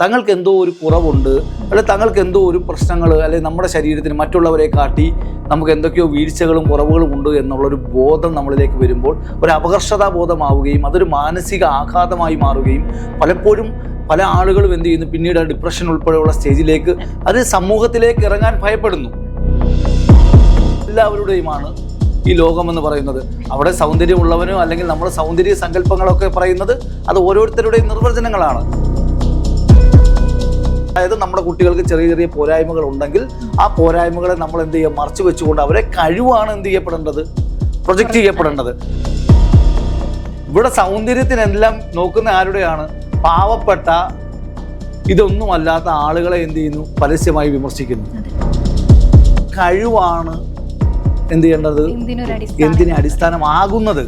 തങ്ങൾക്ക് എന്തോ ഒരു കുറവുണ്ട്, അല്ലെങ്കിൽ തങ്ങൾക്ക് എന്തോ ഒരു പ്രശ്നങ്ങൾ, അല്ലെങ്കിൽ നമ്മുടെ ശരീരത്തിന് മറ്റുള്ളവരെ കാട്ടി നമുക്ക് എന്തൊക്കെയോ വീഴ്ചകളും കുറവുകളും ഉണ്ട് എന്നുള്ളൊരു ബോധം നമ്മളിലേക്ക് വരുമ്പോൾ ഒരു അപകർഷതാ ബോധമാവുകയും അതൊരു മാനസിക ആഘാതമായി മാറുകയും പലപ്പോഴും പല ആളുകളും എന്ത് ചെയ്യുന്നു, പിന്നീട് ഡിപ്രഷൻ ഉൾപ്പെടെയുള്ള സ്റ്റേജിലേക്ക് അത് സമൂഹത്തിലേക്ക് ഇറങ്ങാൻ ഭയപ്പെടുന്നു. എല്ലാവരുടെയുമാണ് ഈ ലോകമെന്ന് പറയുന്നത്. അവിടെ സൗന്ദര്യമുള്ളവനോ അല്ലെങ്കിൽ നമ്മുടെ സൗന്ദര്യ സങ്കല്പങ്ങളൊക്കെ പറയുന്നത് അത് ഓരോരുത്തരുടെയും നിർവചനങ്ങളാണ്. അതായത് നമ്മുടെ കുട്ടികൾക്ക് ചെറിയ ചെറിയ പോരായ്മകൾ ഉണ്ടെങ്കിൽ ആ പോരായ്മകളെ നമ്മൾ എന്ത് ചെയ്യുക, മറച്ചു വെച്ചുകൊണ്ട് അവരെ കഴിവാണ് എന്ത് ചെയ്യപ്പെടേണ്ടത്, പ്രൊജക്റ്റ് ചെയ്യപ്പെടേണ്ടത്. ഇവിടെ സൗന്ദര്യത്തിനെല്ലാം നോക്കുന്ന ആരുടെയാണ്? പാവപ്പെട്ട ഇതൊന്നുമല്ലാത്ത ആളുകളെ എന്ത് ചെയ്യുന്നു, പരസ്യമായി വിമർശിക്കുന്നു. കഴിവാണ് എന്ത് ചെയ്യേണ്ടത്, എന്തിനെ അടിസ്ഥാനമാകുന്നത്.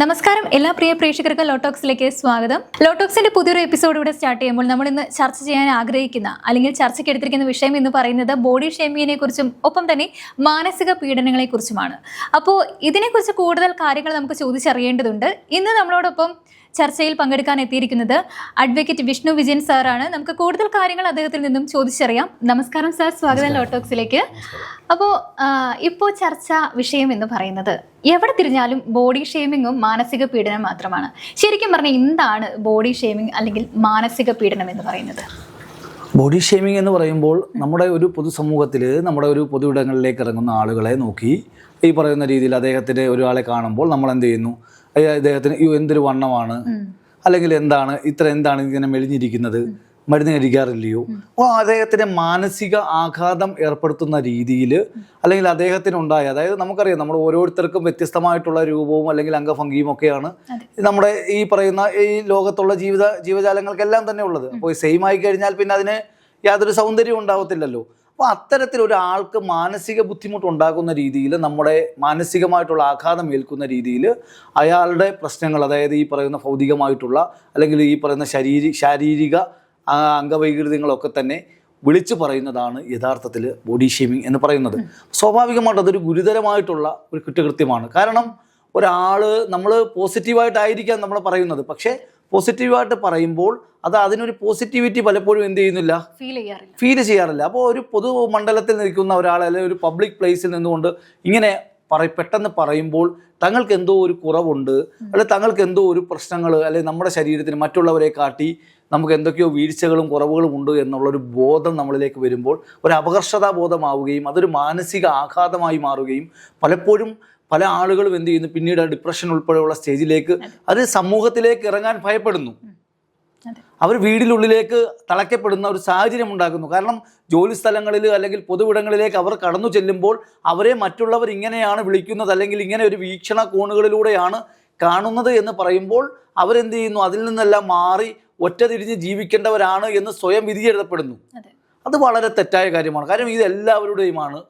നമസ്കാരം, എല്ലാ പ്രിയ പ്രേക്ഷകർക്കും ലോട്ടോക്സിലേക്ക് സ്വാഗതം. ലോട്ടോക്സിന്റെ പുതിയൊരു എപ്പിസോഡ് ഇവിടെ സ്റ്റാർട്ട് ചെയ്യുമ്പോൾ നമ്മൾ ഇന്ന് ചർച്ച ചെയ്യാൻ ആഗ്രഹിക്കുന്ന അല്ലെങ്കിൽ ചർച്ചയ്ക്ക് എടുത്തിരിക്കുന്ന വിഷയം എന്ന് പറയുന്നത് ബോഡി ഷേമിങ്ങിനെ കുറിച്ചും ഒപ്പം തന്നെ മാനസിക പീഡനങ്ങളെ കുറിച്ചുമാണ്. അപ്പോൾ ഇതിനെക്കുറിച്ച് കൂടുതൽ കാര്യങ്ങൾ നമുക്ക് ചോദിച്ചറിയേണ്ടതുണ്ട്. ഇന്ന് നമ്മളോടൊപ്പം ചർച്ചയിൽ പങ്കെടുക്കാൻ എത്തിയിരിക്കുന്നത് അഡ്വക്കേറ്റ് വിഷ്ണു വിജയൻ സാറാണ്. നമുക്ക് കൂടുതൽ കാര്യങ്ങൾ അദ്ദേഹത്തിൽ നിന്നും ചോദിച്ചറിയാം. നമസ്കാരം സാർ, സ്വാഗതം ലോട്ടോക്സിലേക്ക്. അപ്പോൾ ഇപ്പോൾ ചർച്ച വിഷയം എന്ന് പറയുന്നത് എവിടെ തിരിഞ്ഞാലും ബോഡി ഷേമിങ്ങും മാനസിക പീഡനം മാത്രമാണ്. ശരിക്കും പറഞ്ഞാൽ എന്താണ് ബോഡി ഷേമിംഗ് അല്ലെങ്കിൽ മാനസിക പീഡനം എന്ന് പറയുന്നത്? ബോഡി ഷേമിംഗ് എന്ന് പറയുമ്പോൾ നമ്മുടെ ഒരു പൊതുസമൂഹത്തിൽ നമ്മുടെ ഒരു പൊതു ഇടങ്ങളിലേക്ക് ഇറങ്ങുന്ന ആളുകളെ നോക്കി ഈ പറയുന്ന രീതിയിൽ അദ്ദേഹത്തിൻ്റെ ഒരാളെ കാണുമ്പോൾ നമ്മൾ എന്ത് ചെയ്യുന്നു, അദ്ദേഹത്തിന് എന്തൊരു വണ്ണമാണ്, അല്ലെങ്കിൽ എന്താണ് ഇങ്ങനെ മെലിഞ്ഞിരിക്കുന്നത്, മരുന്ന് കഴിക്കാറില്ലയോ, അപ്പോൾ അദ്ദേഹത്തിന് മാനസിക ആഘാതം ഏർപ്പെടുത്തുന്ന രീതിയിൽ അല്ലെങ്കിൽ അദ്ദേഹത്തിനുണ്ടായ, അതായത് നമുക്കറിയാം നമ്മൾ ഓരോരുത്തർക്കും വ്യത്യസ്തമായിട്ടുള്ള രൂപവും അല്ലെങ്കിൽ അംഗഭംഗിയും ഒക്കെയാണ് നമ്മുടെ ഈ പറയുന്ന ഈ ലോകത്തുള്ള ജീവജാലങ്ങൾക്കെല്ലാം തന്നെ ഉള്ളത്. അപ്പോൾ സെയിം ആയി കഴിഞ്ഞാൽ പിന്നെ അതിന് യാതൊരു സൗന്ദര്യവും ഉണ്ടാകത്തില്ലല്ലോ. അപ്പോൾ അത്തരത്തിലൊരാൾക്ക് മാനസിക ബുദ്ധിമുട്ടുണ്ടാകുന്ന രീതിയിൽ, നമ്മുടെ മാനസികമായിട്ടുള്ള ആഘാതം ഏൽക്കുന്ന രീതിയിൽ അയാളുടെ പ്രശ്നങ്ങൾ, അതായത് ഈ പറയുന്ന ഭൗതികമായിട്ടുള്ള അല്ലെങ്കിൽ ഈ പറയുന്ന ശാരീരിക അംഗവൈകൃതങ്ങളൊക്കെ തന്നെ വിളിച്ചു പറയുന്നതാണ് യഥാർത്ഥത്തിൽ ബോഡി ഷേമിംഗ് എന്ന് പറയുന്നത്. സ്വാഭാവികമായിട്ട് അതൊരു ഗുരുതരമായിട്ടുള്ള ഒരു കുറ്റകൃത്യമാണ്. കാരണം നമ്മൾ പോസിറ്റീവായിട്ടായിരിക്കാം നമ്മൾ പറയുന്നത്, പക്ഷേ പോസിറ്റീവായിട്ട് പറയുമ്പോൾ അതിനൊരു പോസിറ്റിവിറ്റി പലപ്പോഴും എന്ത് ചെയ്യുന്നില്ല, ഫീൽ ചെയ്യാറില്ല. അപ്പോൾ ഒരു പൊതുമണ്ഡലത്തിൽ നിൽക്കുന്ന ഒരാൾ അല്ലെങ്കിൽ ഒരു പബ്ലിക് പ്ലേസിൽ നിന്നുകൊണ്ട് ഇങ്ങനെ പെട്ടെന്ന് പറയുമ്പോൾ തങ്ങൾക്ക് എന്തോ ഒരു കുറവുണ്ട്, അല്ലെങ്കിൽ തങ്ങൾക്ക് എന്തോ ഒരു പ്രശ്നങ്ങൾ, അല്ലെങ്കിൽ നമ്മുടെ ശരീരത്തിന് മറ്റുള്ളവരെ കാട്ടി നമുക്ക് എന്തൊക്കെയോ വീഴ്ചകളും കുറവുകളും ഉണ്ട് എന്നുള്ളൊരു ബോധം നമ്മളിലേക്ക് വരുമ്പോൾ ഒരു അപകർഷതാ ബോധമാവുകയും അതൊരു മാനസിക ആഘാതമായി മാറുകയും പലപ്പോഴും പല ആളുകളും എന്ത് ചെയ്യുന്നു, പിന്നീട് ഡിപ്രഷൻ ഉൾപ്പെടെയുള്ള സ്റ്റേജിലേക്ക് അത് സമൂഹത്തിലേക്ക് ഇറങ്ങാൻ ഭയപ്പെടുന്നു. അവർ വീടിനുള്ളിലേക്ക് തളയ്ക്കപ്പെടുന്ന ഒരു സാഹചര്യം ഉണ്ടാക്കുന്നു. കാരണം ജോലി സ്ഥലങ്ങളിൽ അല്ലെങ്കിൽ പൊതുവിടങ്ങളിലേക്ക് അവർ കടന്നു ചെല്ലുമ്പോൾ അവരെ മറ്റുള്ളവർ ഇങ്ങനെയാണ് വിളിക്കുന്നത്, അല്ലെങ്കിൽ ഇങ്ങനെ ഒരു വീക്ഷണ കോണുകളിലൂടെയാണ് കാണുന്നത് എന്ന് പറയുമ്പോൾ അവരെന്ത് ചെയ്യുന്നു, അതിൽ നിന്നെല്ലാം മാറി ഒറ്റ തിരിഞ്ഞ് ജീവിക്കേണ്ടവരാണ് എന്ന് സ്വയം വിധിയെഴുതപ്പെടുന്നു. അത് വളരെ തെറ്റായ കാര്യമാണ്. കാര്യം ഇത് എല്ലാവരുടെയുമാണ്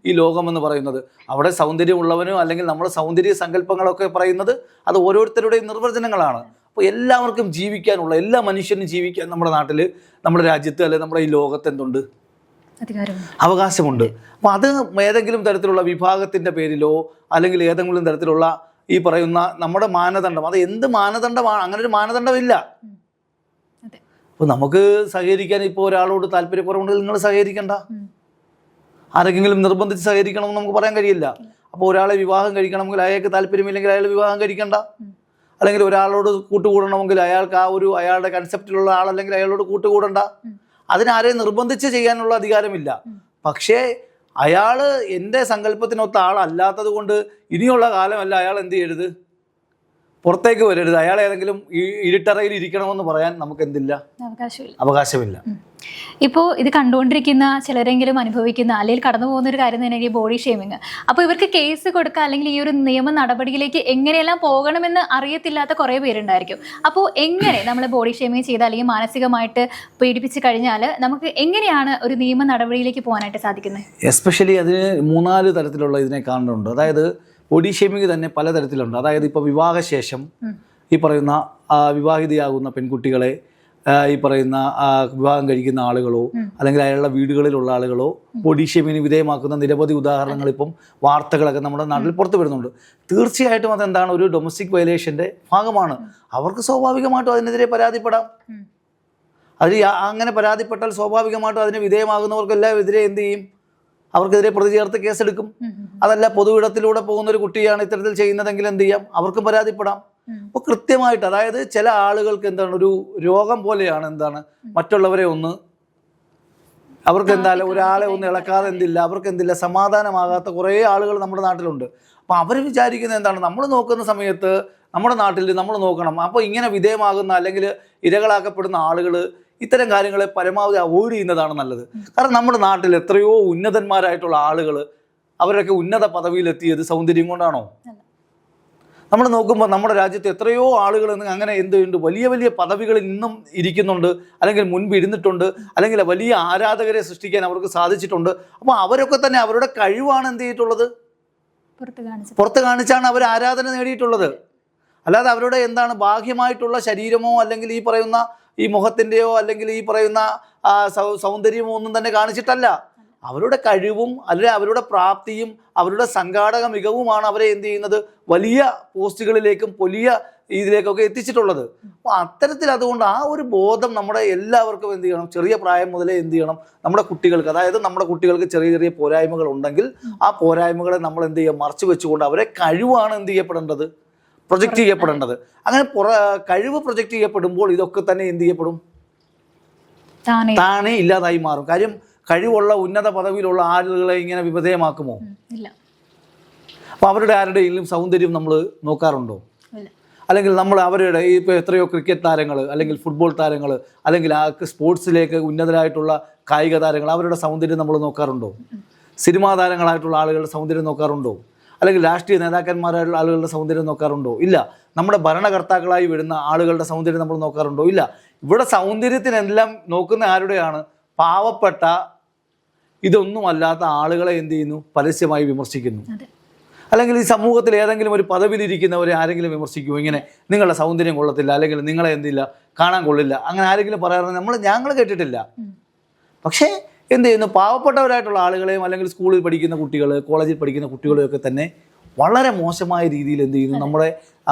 ഈ ലോകമെന്ന് പറയുന്നത്. അവിടെ സൗന്ദര്യമുള്ളവനോ അല്ലെങ്കിൽ നമ്മുടെ സൗന്ദര്യ സങ്കല്പങ്ങളൊക്കെ പറയുന്നത് അത് ഓരോരുത്തരുടെയും നിർവചനങ്ങളാണ്. അപ്പോൾ എല്ലാവർക്കും ജീവിക്കാനുള്ള, എല്ലാ മനുഷ്യനും ജീവിക്കാൻ നമ്മുടെ നാട്ടിൽ, നമ്മുടെ രാജ്യത്ത് അല്ലെങ്കിൽ നമ്മുടെ ഈ ലോകത്ത് എന്തുണ്ട്, അവകാശമുണ്ട്. അപ്പോൾ അത് ഏതെങ്കിലും തരത്തിലുള്ള വിഭാഗത്തിൻ്റെ പേരിലോ അല്ലെങ്കിൽ ഏതെങ്കിലും തരത്തിലുള്ള ഈ പറയുന്ന നമ്മുടെ മാനദണ്ഡം, അത് എന്ത് മാനദണ്ഡമാണ്, അങ്ങനെ ഒരു മാനദണ്ഡമില്ല. അപ്പോൾ നമുക്ക് സഹകരിക്കാൻ ഇപ്പോൾ ഒരാളോട് താല്പര്യക്കുറവുണ്ടെങ്കിൽ നിങ്ങൾ സഹകരിക്കണ്ട, ആരെങ്കിലും നിർബന്ധിച്ച് സഹകരിക്കണമെന്ന് നമുക്ക് പറയാൻ കഴിയില്ല. അപ്പോൾ ഒരാളെ വിവാഹം കഴിക്കണമെങ്കിൽ അയാൾക്ക് താല്പര്യമില്ലെങ്കിൽ അയാൾ വിവാഹം കഴിക്കണ്ട, അല്ലെങ്കിൽ ഒരാളോട് കൂട്ടുകൂടണമെങ്കിൽ അയാൾക്ക് അയാളുടെ കൺസെപ്റ്റിലുള്ള ആളല്ലെങ്കിൽ അയാളോട് കൂട്ടുകൂടണ്ട. അതിനാരെയും നിർബന്ധിച്ച് ചെയ്യാനുള്ള അധികാരമില്ല. പക്ഷേ അയാൾ എൻ്റെ സങ്കല്പത്തിനൊത്ത ആളല്ലാത്തത് കൊണ്ട് ഇനിയുള്ള കാലമല്ല അയാൾ എന്ത് ചെയ്യരുത്, പുറത്തേക്ക് വരരുത്, അയാൾ ഏതെങ്കിലും ഇരുട്ടറയിൽ ഇരിക്കണമെന്ന് പറയാൻ നമുക്ക് എന്തില്ല, അവകാശമില്ല. ഇപ്പോൾ ഇത് കണ്ടുകൊണ്ടിരിക്കുന്ന ചിലരെങ്കിലും അനുഭവിക്കുന്ന അല്ലെങ്കിൽ കടന്നു പോകുന്ന ഒരു കാര്യം തന്നെ ഈ ബോഡി ഷേമിങ്. അപ്പോൾ ഇവർക്ക് കേസ് കൊടുക്കുക അല്ലെങ്കിൽ ഈ ഒരു നിയമ നടപടിയിലേക്ക് എങ്ങനെയെല്ലാം പോകണമെന്ന് അറിയത്തില്ലാത്ത കുറേ പേരുണ്ടായിരിക്കും. അപ്പോൾ എങ്ങനെ നമ്മൾ ബോഡി ഷേമിങ് ചെയ്താൽ അല്ലെങ്കിൽ മാനസികമായിട്ട് പീഡിപ്പിച്ച് കഴിഞ്ഞാൽ നമുക്ക് എങ്ങനെയാണ് ഒരു നിയമ നടപടിയിലേക്ക് പോകാനായിട്ട് സാധിക്കുന്നത്? എസ്പെഷ്യലി അതിന് 3-4 തരത്തിലുള്ള ഇതിനെ കാണുന്നുണ്ട്. അതായത് ബോഡി ഷേമിങ് തന്നെ പലതരത്തിലുണ്ട്. അതായത് ഇപ്പോൾ വിവാഹശേഷം ഈ പറയുന്ന വിവാഹിതയാകുന്ന പെൺകുട്ടികളെ ഈ പറയുന്ന വിവാഹം കഴിക്കുന്ന ആളുകളോ അല്ലെങ്കിൽ അയാളുടെ വീടുകളിലുള്ള ആളുകളോ ബോഡി ഷേമിങ്ങിന് വിധേയമാക്കുന്ന നിരവധി ഉദാഹരണങ്ങൾ ഇപ്പം വാർത്തകളൊക്കെ നമ്മുടെ നാട്ടിൽ പുറത്തു വരുന്നുണ്ട്. തീർച്ചയായിട്ടും അതെന്താണ്, ഒരു ഡൊമസ്റ്റിക് വയലേഷൻ്റെ ഭാഗമാണ്. അവർക്ക് സ്വാഭാവികമായിട്ടും അതിനെതിരെ പരാതിപ്പെടാം. അതിൽ അങ്ങനെ പരാതിപ്പെട്ടാൽ സ്വാഭാവികമായിട്ടും അതിന് വിധേയമാകുന്നവർക്കെല്ലാം എതിരെ എന്ത് ചെയ്യും, അവർക്കെതിരെ പ്രതി ചേർത്ത് കേസെടുക്കും. അതല്ല, പൊതുവിടത്തിലൂടെ പോകുന്ന ഒരു കുട്ടിയാണ് ഇത്തരത്തിൽ ചെയ്യുന്നതെങ്കിൽ എന്ത് ചെയ്യാം, അവർക്കും പരാതിപ്പെടാം. അപ്പോൾ കൃത്യമായിട്ട്, അതായത് ചില ആളുകൾക്ക് എന്താണ് ഒരു രോഗം പോലെയാണ് എന്താണ് മറ്റുള്ളവരെ അവർക്ക് എന്തായാലും ഒരാളെ ഒന്ന് ഇളക്കാതെ എന്തില്ല, അവർക്ക് എന്തില്ല, സമാധാനമാകാത്ത കുറേ ആളുകൾ നമ്മുടെ നാട്ടിലുണ്ട്. അപ്പോൾ അവർ വിചാരിക്കുന്നത് എന്താണ്, നമ്മൾ നോക്കുന്ന സമയത്ത് നമ്മുടെ നാട്ടിൽ നമ്മൾ നോക്കണം. അപ്പോൾ ഇങ്ങനെ വിധേയമാകുന്ന അല്ലെങ്കിൽ ഇരകളാക്കപ്പെടുന്ന ആളുകൾ ഇത്തരം കാര്യങ്ങളെ പരമാവധി അവോയ്ഡ് ചെയ്യുന്നതാണ് നല്ലത്. കാരണം നമ്മുടെ നാട്ടിൽ എത്രയോ ഉന്നതന്മാരായിട്ടുള്ള ആളുകൾ അവരൊക്കെ ഉന്നത പദവിയിലെത്തിയത് സൗന്ദര്യം കൊണ്ടാണോ? നമ്മൾ നോക്കുമ്പോൾ നമ്മുടെ രാജ്യത്ത് എത്രയോ ആളുകൾ അങ്ങനെ എന്തുണ്ട്, വലിയ വലിയ പദവികളിൽ ഇന്നും ഇരിക്കുന്നുണ്ട്, അല്ലെങ്കിൽ മുൻപ് ഇരുന്നിട്ടുണ്ട്, അല്ലെങ്കിൽ വലിയ ആരാധകരെ സൃഷ്ടിക്കാൻ അവർക്ക് സാധിച്ചിട്ടുണ്ട്. അപ്പോൾ അവരൊക്കെ തന്നെ അവരുടെ കഴിവാണ് എന്ത് ചെയ്തിട്ടുള്ളത്, പുറത്ത് കാണിച്ചാണ് അവർ ആരാധന നേടിയിട്ടുള്ളത്. അല്ലാതെ അവരുടെ എന്താണ് ബാഹ്യമായിട്ടുള്ള ശരീരമോ അല്ലെങ്കിൽ ഈ പറയുന്ന ഈ മുഖത്തിൻ്റെയോ അല്ലെങ്കിൽ ഈ പറയുന്ന സൗന്ദര്യമോ ഒന്നും തന്നെ കാണിച്ചിട്ടല്ല. അവരുടെ കഴിവും അല്ലെങ്കിൽ അവരുടെ പ്രാപ്തിയും അവരുടെ സംഘാടക മികവുമാണ് അവരെ എന്ത് ചെയ്യുന്നത്, വലിയ പോസ്റ്റുകളിലേക്കും വലിയ ഇതിലേക്കൊക്കെ എത്തിച്ചിട്ടുള്ളത്. അപ്പോൾ അത്തരത്തിൽ അതുകൊണ്ട് ആ ഒരു ബോധം നമ്മുടെ എല്ലാവർക്കും എന്ത് ചെയ്യണം, ചെറിയ പ്രായം മുതലേ എന്ത് ചെയ്യണം, നമ്മുടെ കുട്ടികൾക്ക്, അതായത് നമ്മുടെ കുട്ടികൾക്ക് ചെറിയ ചെറിയ പോരായ്മകൾ ഉണ്ടെങ്കിൽ ആ പോരായ്മകളെ നമ്മൾ എന്ത് ചെയ്യുക, മറച്ചു വെച്ചുകൊണ്ട് അവരെ കഴിവാണ് എന്ത് ചെയ്യപ്പെടേണ്ടത്, പ്രൊജക്റ്റ് ചെയ്യപ്പെടേണ്ടത്. അങ്ങനെ കഴിവ് പ്രൊജക്റ്റ് ചെയ്യപ്പെടുമ്പോൾ ഇതൊക്കെ തന്നെ എന്ത് ചെയ്യപ്പെടും, താനേ ഇല്ലാതായി മാറും. കാര്യം കഴിവുള്ള ഉന്നത പദവിയിലുള്ള ആളുകളെ ഇങ്ങനെ വിധേയമാക്കുമോ? അപ്പോൾ അവരുടെ ആരുടെയും സൗന്ദര്യം നമ്മൾ നോക്കാറുണ്ടോ? അല്ലെങ്കിൽ നമ്മൾ അവരുടെ ഇപ്പോൾ എത്രയോ ക്രിക്കറ്റ് താരങ്ങൾ അല്ലെങ്കിൽ ഫുട്ബോൾ താരങ്ങൾ അല്ലെങ്കിൽ ആ സ്പോർട്സിലേക്ക് ഉന്നതരായിട്ടുള്ള കായിക താരങ്ങൾ, അവരുടെ സൗന്ദര്യം നമ്മൾ നോക്കാറുണ്ടോ? സിനിമാ താരങ്ങളായിട്ടുള്ള ആളുകളുടെ സൗന്ദര്യം നോക്കാറുണ്ടോ? അല്ലെങ്കിൽ രാഷ്ട്രീയ നേതാക്കന്മാരായിട്ടുള്ള ആളുകളുടെ സൗന്ദര്യം നോക്കാറുണ്ടോ? ഇല്ല. നമ്മുടെ ഭരണകർത്താക്കളായി വരുന്ന ആളുകളുടെ സൗന്ദര്യം നമ്മൾ നോക്കാറുണ്ടോ? ഇല്ല. ഇവിടെ സൗന്ദര്യത്തിനെല്ലാം നോക്കുന്ന ആരുടെയാണ്? പാവപ്പെട്ട ഇതൊന്നുമല്ലാത്ത ആളുകളെ എന്ത് ചെയ്യുന്നു, പരസ്യമായി വിമർശിക്കുന്നു. അല്ലെങ്കിൽ ഈ സമൂഹത്തിൽ ഏതെങ്കിലും ഒരു പദവിയിലിരിക്കുന്നവരെ ആരെങ്കിലും വിമർശിക്കുമോ, ഇങ്ങനെ നിങ്ങളുടെ സൗന്ദര്യം കൊള്ളത്തില്ല, അല്ലെങ്കിൽ നിങ്ങളെ എന്തില്ല, കാണാൻ കൊള്ളില്ല, അങ്ങനെ ആരെങ്കിലും പറയാറുണ്ട്? ഞങ്ങൾ കേട്ടിട്ടില്ല. പക്ഷേ എന്ത് ചെയ്യുന്നു, പാവപ്പെട്ടവരായിട്ടുള്ള ആളുകളെയും അല്ലെങ്കിൽ സ്കൂളിൽ പഠിക്കുന്ന കുട്ടികൾ, കോളേജിൽ പഠിക്കുന്ന കുട്ടികളെയൊക്കെ തന്നെ വളരെ മോശമായ രീതിയിൽ എന്ത് ചെയ്യുന്നു, നമ്മുടെ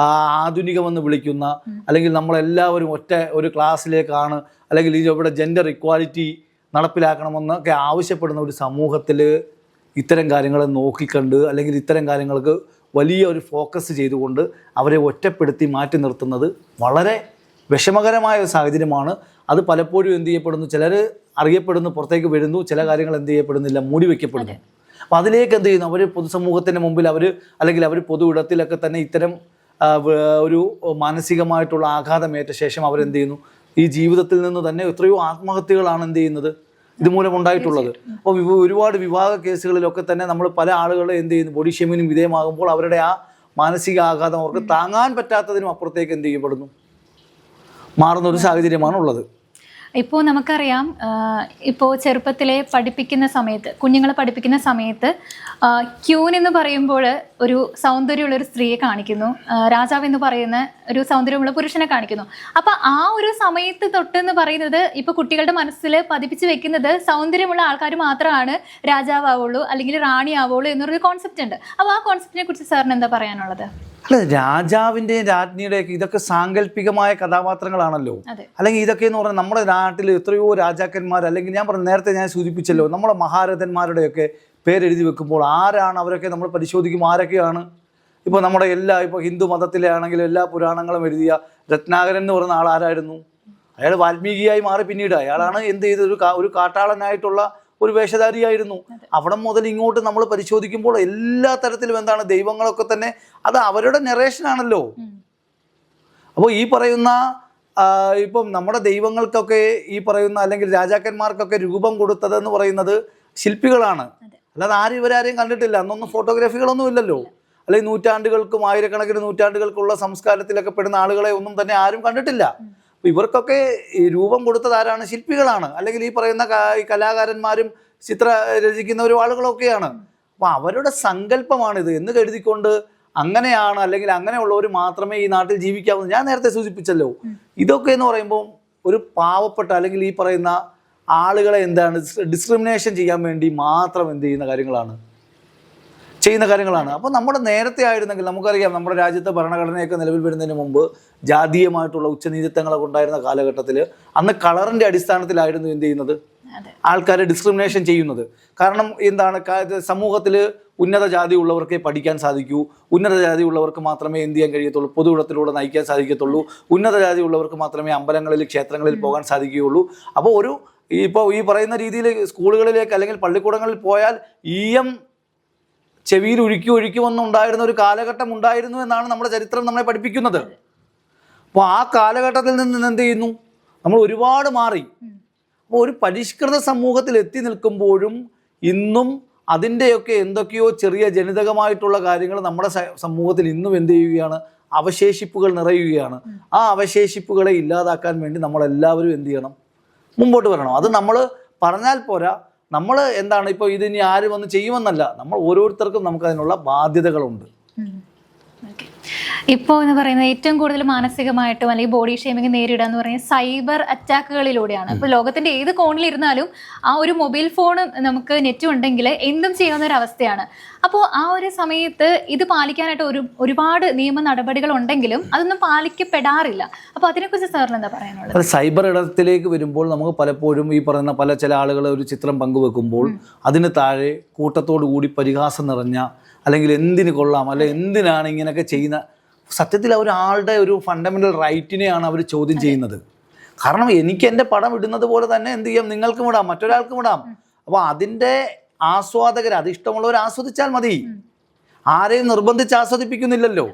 ആധുനികമെന്ന് വിളിക്കുന്ന, അല്ലെങ്കിൽ നമ്മളെല്ലാവരും ഒറ്റ ഒരു ക്ലാസ്സിലേക്കാണ്, അല്ലെങ്കിൽ ഇവിടെ ജെൻഡർ ഇക്വാലിറ്റി നടപ്പിലാക്കണമെന്നൊക്കെ ആവശ്യപ്പെടുന്ന ഒരു സമൂഹത്തിൽ ഇത്തരം കാര്യങ്ങളെ നോക്കിക്കണ്ട് അല്ലെങ്കിൽ ഇത്തരം കാര്യങ്ങൾക്ക് വലിയ ഒരു ഫോക്കസ് ചെയ്തുകൊണ്ട് അവരെ ഒറ്റപ്പെടുത്തി മാറ്റി നിർത്തുന്നത് വളരെ വിഷമകരമായ ഒരു സാഹചര്യമാണ്. അത് പലപ്പോഴും എന്ത് ചെയ്യപ്പെടുന്നു, ചിലർ അറിയപ്പെടുന്നു, പുറത്തേക്ക് വരുന്നു, ചില കാര്യങ്ങൾ എന്ത് ചെയ്യപ്പെടുന്നില്ല, മൂടി വയ്ക്കപ്പെടുന്നു. അപ്പോൾ അതിലേക്ക് എന്ത് ചെയ്യുന്നു, അവർ പൊതുസമൂഹത്തിൻ്റെ മുമ്പിൽ അല്ലെങ്കിൽ അവർ പൊതു ഇടത്തിലൊക്കെ തന്നെ ഇത്തരം ഒരു മാനസികമായിട്ടുള്ള ആഘാതമേറ്റ ശേഷം അവരെന്ത് ചെയ്യുന്നു, ഈ ജീവിതത്തിൽ നിന്ന് തന്നെ എത്രയോ ആത്മഹത്യകളാണ് എന്ത് ചെയ്യുന്നത് ഇതുമൂലം ഉണ്ടായിട്ടുള്ളത്. അപ്പോൾ ഒരുപാട് വിവാഹ കേസുകളിലൊക്കെ തന്നെ നമ്മൾ പല ആളുകളെ എന്ത് ചെയ്യുന്നു, ബോഡി ഷേമിങ്ങിനും വിധേയമാകുമ്പോൾ അവരുടെ ആ മാനസിക ആഘാതം അവർക്ക് താങ്ങാൻ പറ്റാത്തതിനും അപ്പുറത്തേക്ക് എന്ത് ചെയ്യപ്പെടുന്നു, മാറുന്ന ഒരു സാഹചര്യമാണ് ഉള്ളത്. ഇപ്പോൾ നമുക്കറിയാം, ഇപ്പോൾ ചെറുപ്പത്തിലെ പഠിപ്പിക്കുന്ന സമയത്ത്, കുഞ്ഞുങ്ങളെ പഠിപ്പിക്കുന്ന സമയത്ത് ക്യൂൻ എന്ന് പറയുമ്പോൾ ഒരു സൗന്ദര്യമുള്ളൊരു സ്ത്രീയെ കാണിക്കുന്നു, രാജാവ് എന്ന് പറയുന്ന ഒരു സൗന്ദര്യമുള്ള പുരുഷനെ കാണിക്കുന്നു. അപ്പോൾ ആ ഒരു സമയത്ത് തൊട്ടെന്ന് പറയുന്നത് ഇപ്പോൾ കുട്ടികളുടെ മനസ്സിൽ പതിപ്പിച്ച് വെക്കുന്നത് സൗന്ദര്യമുള്ള ആൾക്കാർ മാത്രമാണ് രാജാവുള്ളൂ അല്ലെങ്കിൽ റാണി ആവുള്ളൂ എന്നൊരു കോൺസെപ്റ്റ് ഉണ്ട്. അപ്പോൾ ആ കോൺസെപ്റ്റിനെ കുറിച്ച് സാറിന് എന്താ പറയാനുള്ളത്? അല്ല, രാജാവിൻ്റെയും രാജ്ഞിയുടെയൊക്കെ ഇതൊക്കെ സാങ്കല്പികമായ കഥാപാത്രങ്ങളാണല്ലോ. അല്ലെങ്കിൽ ഇതൊക്കെ എന്ന് പറഞ്ഞാൽ നമ്മുടെ നാട്ടിൽ എത്രയോ രാജാക്കന്മാർ, അല്ലെങ്കിൽ ഞാൻ നേരത്തെ ഞാൻ സൂചിപ്പിച്ചല്ലോ, നമ്മുടെ മഹാരഥന്മാരുടെയൊക്കെ പേരെഴുതി വെക്കുമ്പോൾ ആരാണ് അവരൊക്കെ നമ്മൾ പരിശോധിക്കും, ആരൊക്കെയാണ്. ഇപ്പോൾ നമ്മുടെ ഇപ്പോൾ ഹിന്ദു മതത്തിലെ ആണെങ്കിലും എല്ലാ പുരാണങ്ങളും എഴുതിയ രത്നാകരൻ എന്ന് പറയുന്ന ആളാരായിരുന്നു? അയാൾ വാൽമീകിയായി മാറി പിന്നീട് അയാളാണ് എന്ത് ചെയ്തത്, ഒരു കാട്ടാളനായിട്ടുള്ള ഒരു വേഷധാരിയായിരുന്നു. അവിടെ മുതൽ ഇങ്ങോട്ട് നമ്മൾ പരിശോധിക്കുമ്പോൾ എല്ലാ തരത്തിലും എന്താണ്, ദൈവങ്ങളൊക്കെ തന്നെ അത് അവരുടെ നെറേഷനാണല്ലോ. അപ്പോൾ ഈ പറയുന്ന ഇപ്പം നമ്മുടെ ദൈവങ്ങൾക്കൊക്കെ ഈ പറയുന്ന അല്ലെങ്കിൽ രാജാക്കന്മാർക്കൊക്കെ രൂപം കൊടുത്തതെന്ന് പറയുന്നത് ശില്പികളാണ്. അല്ലാതെ ആരും ഇവരാരെയും കണ്ടിട്ടില്ല. അന്നൊന്നും ഫോട്ടോഗ്രാഫികളൊന്നും ഇല്ലല്ലോ. അല്ലെങ്കിൽ നൂറ്റാണ്ടുകൾക്കും ആയിരക്കണക്കിന് നൂറ്റാണ്ടുകൾക്കുള്ള സംസ്കാരത്തിലൊക്കെ പെടുന്ന ആളുകളെ ഒന്നും തന്നെ ആരും കണ്ടിട്ടില്ല. ഇവർക്കൊക്കെ ഈ രൂപം കൊടുത്തത് ആരാണ്? ശില്പികളാണ്, അല്ലെങ്കിൽ ഈ പറയുന്ന കലാകാരന്മാരും ചിത്ര രചിക്കുന്നവരും ആളുകളൊക്കെയാണ്. അപ്പോൾ അവരുടെ സങ്കല്പമാണിത് എന്ന് കരുതിക്കൊണ്ട് അങ്ങനെയാണ് അല്ലെങ്കിൽ അങ്ങനെയുള്ളവർ മാത്രമേ ഈ നാട്ടിൽ ജീവിക്കാവൂ. ഞാൻ നേരത്തെ സൂചിപ്പിച്ചല്ലോ, ഇതൊക്കെ എന്ന് പറയുമ്പോൾ ഒരു പാവപ്പെട്ട അല്ലെങ്കിൽ ഈ പറയുന്ന ആളുകളെ എന്താണ് ഡിസ്ക്രിമിനേഷൻ ചെയ്യാൻ വേണ്ടി മാത്രം ചെയ്യുന്ന കാര്യങ്ങളാണ്. അപ്പോൾ നമ്മുടെ നേരത്തെ ആയിരുന്നെങ്കിൽ നമുക്കറിയാം, നമ്മുടെ രാജ്യത്തെ ഭരണഘടനയൊക്കെ നിലവിൽ വരുന്നതിന് മുമ്പ് ജാതീയമായിട്ടുള്ള ഉച്ചനീചത്വങ്ങളൊക്കെ ഉണ്ടായിരുന്ന കാലഘട്ടത്തിൽ അന്ന് കളറിൻ്റെ അടിസ്ഥാനത്തിലായിരുന്നു ചെയ്യുന്നത്, ആൾക്കാരെ ഡിസ്ക്രിമിനേഷൻ ചെയ്യുന്നത്. കാരണം സമൂഹത്തിൽ ഉന്നത ജാതി ഉള്ളവർക്കേ പഠിക്കാൻ സാധിക്കൂ, ഉന്നത ജാതി ഉള്ളവർക്ക് മാത്രമേ ചെയ്യാൻ കഴിയത്തുള്ളൂ, പൊതുവിടത്തിലൂടെ നയിക്കാൻ സാധിക്കത്തുള്ളൂ, ഉന്നത ജാതി ഉള്ളവർക്ക് മാത്രമേ അമ്പലങ്ങളിൽ ക്ഷേത്രങ്ങളിൽ പോകാൻ സാധിക്കുകയുള്ളൂ. അപ്പോൾ ഇപ്പോൾ ഈ പറയുന്ന രീതിയിൽ സ്കൂളുകളിലേക്ക് അല്ലെങ്കിൽ പള്ളിക്കൂടങ്ങളിൽ പോയാൽ ചെവിയിൽ ഒഴുക്കുമെന്നുണ്ടായിരുന്ന ഒരു കാലഘട്ടം ഉണ്ടായിരുന്നു എന്നാണ് നമ്മുടെ ചരിത്രം നമ്മളെ പഠിപ്പിക്കുന്നത്. അപ്പോൾ ആ കാലഘട്ടത്തിൽ നിന്ന് ചെയ്യുന്നു, നമ്മൾ ഒരുപാട് മാറി. അപ്പോൾ ഒരു പരിഷ്കൃത സമൂഹത്തിൽ എത്തി നിൽക്കുമ്പോഴും ഇന്നും അതിൻ്റെയൊക്കെ എന്തൊക്കെയോ ചെറിയ ജനിതകമായിട്ടുള്ള കാര്യങ്ങൾ നമ്മുടെ സമൂഹത്തിൽ ഇന്നും ചെയ്യുകയാണ്, അവശേഷിപ്പുകൾ നിറയുകയാണ്. ആ അവശേഷിപ്പുകളെ ഇല്ലാതാക്കാൻ വേണ്ടി നമ്മളെല്ലാവരും ചെയ്യണം, മുമ്പോട്ട് വരണം. അത് നമ്മൾ പറഞ്ഞാൽ പോരാ, നമ്മൾ ഇപ്പോൾ ഇതിനി ആര് വന്ന് ചെയ്യുമെന്നല്ല, നമ്മൾ ഓരോരുത്തർക്കും നമുക്കതിനുള്ള ബാധ്യതകളുണ്ട്. ഇപ്പോൾ എന്ന് പറയുന്നത് ഏറ്റവും കൂടുതൽ മാനസികമായിട്ടും അല്ലെങ്കിൽ ബോഡി ഷേമിങ് നേരിടുക എന്ന് പറയുന്നത് സൈബർ അറ്റാക്കുകളിലൂടെയാണ്. ഇപ്പോൾ ലോകത്തിന്റെ ഏത് കോണിലിരുന്നാലും ആ ഒരു മൊബൈൽ ഫോൺ നമുക്ക് നെറ്റും ഉണ്ടെങ്കിൽ എന്തും ചെയ്യാവുന്ന ഒരു അവസ്ഥയാണ്. അപ്പോൾ ആ ഒരു സമയത്ത് ഇത് പാലിക്കാനായിട്ട് ഒരുപാട് നിയമ നടപടികൾ ഉണ്ടെങ്കിലും അതൊന്നും പാലിക്കപ്പെടാറില്ല. അപ്പോൾ അതിനെക്കുറിച്ച് സാറിന് എന്താ പറയാനുള്ളത്? സൈബർ ഇടത്തിലേക്ക് വരുമ്പോൾ നമുക്ക് പലപ്പോഴും ഈ പറയുന്ന ചില ആളുകൾ ഒരു ചിത്രം പങ്കുവെക്കുമ്പോൾ അതിന് താഴെ കൂട്ടത്തോടു കൂടി പരിഹാസം നിറഞ്ഞ അല്ലെങ്കിൽ എന്തിന് കൊള്ളാം അല്ലെ എന്തിനാണ് ഇങ്ങനെയൊക്കെ ചെയ്യുന്ന, സത്യത്തിൽ ഒരാളുടെ ഒരു ഫണ്ടമെൻ്റൽ റൈറ്റിനെയാണ് അവർ ചോദ്യം ചെയ്യുന്നത്. കാരണം എനിക്ക് എൻ്റെ പടം ഇടുന്നത് പോലെ തന്നെ ചെയ്യാം, നിങ്ങൾക്കും ഇടാം, മറ്റൊരാൾക്കും ഇടാം. അപ്പോൾ അതിൻ്റെ ആസ്വാദകർ, അത് ഇഷ്ടമുള്ളവർ ആസ്വദിച്ചാൽ മതി, ആരെയും നിർബന്ധിച്ച് ആസ്വദിപ്പിക്കുന്നില്ലല്ലോ.